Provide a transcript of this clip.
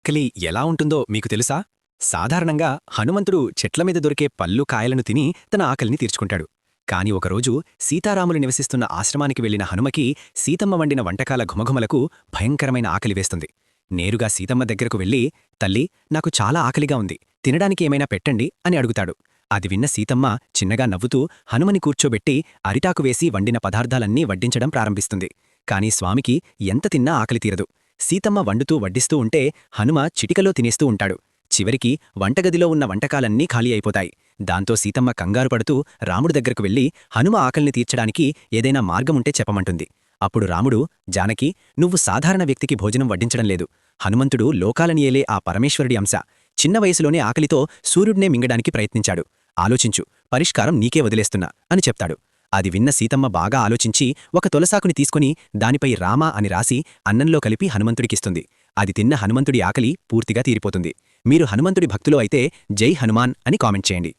ఆకలి ఎలా ఉంటుందో మీకు తెలుసా? సాధారణంగా హనుమంతుడు చెట్ల మీద దొరికే పళ్ళు కాయలను తిని తన ఆకలిని తీర్చుకుంటాడు. కాని ఒకరోజు సీతారాములు నివసిస్తున్న ఆశ్రమానికి వెళ్లిన హనుమకి సీతమ్మ వండిన వంటకాల ఘుమఘుమలకు భయంకరమైన ఆకలి వేస్తుంది. నేరుగా సీతమ్మ దగ్గరకు వెళ్లి, తల్లి, నాకు చాలా ఆకలిగా ఉంది, తినడానికి ఏమైనా పెట్టండి అని అడుగుతాడు. అది విన్న సీతమ్మ చిన్నగా నవ్వుతూ హనుమని కూర్చోబెట్టి అరిటాకు వేసి వండిన పదార్థాలన్నీ వడ్డించడం ప్రారంభిస్తుంది. కాని స్వామికి ఎంత తిన్నా ఆకలి తీరదు. సీతమ్మ వండుతూ వడ్డిస్తూ ఉంటే హనుమ చిటికలో తినేస్తూ ఉంటాడు. చివరికి వంటగదిలో ఉన్న వంటకాలన్నీ ఖాళీ అయిపోతాయి. దాంతో సీతమ్మ కంగారు పడుతూ రాముడి దగ్గరకు వెళ్లి హనుమ ఆకలిని తీర్చడానికి ఏదైనా మార్గముంటే చెప్పమంటుంది. అప్పుడు రాముడు, జానకి, నువ్వు సాధారణ వ్యక్తికి భోజనం వడ్డించడం లేదు. హనుమంతుడు లోకాలని ఏలే ఆ పరమేశ్వరుడి అంశ. చిన్న వయసులోనే ఆకలితో సూర్యుడినే మింగడానికి ప్రయత్నించాడు. ఆలోచించు, పరిష్కారం నీకే వదిలేస్తున్నా అని చెప్తాడు. అది విన్న సీతమ్మ బాగా ఆలోచించి ఒక తులసాకుని తీసుకుని దానిపై రామ అని రాసి అన్నంలో కలిపి హనుమంతుడికిస్తుంది. అది తిన్న హనుమంతుడి ఆకలి పూర్తిగా తీరిపోతుంది. మీరు హనుమంతుడి భక్తులు అయితే జై హనుమాన్ అని కామెంట్ చేయండి.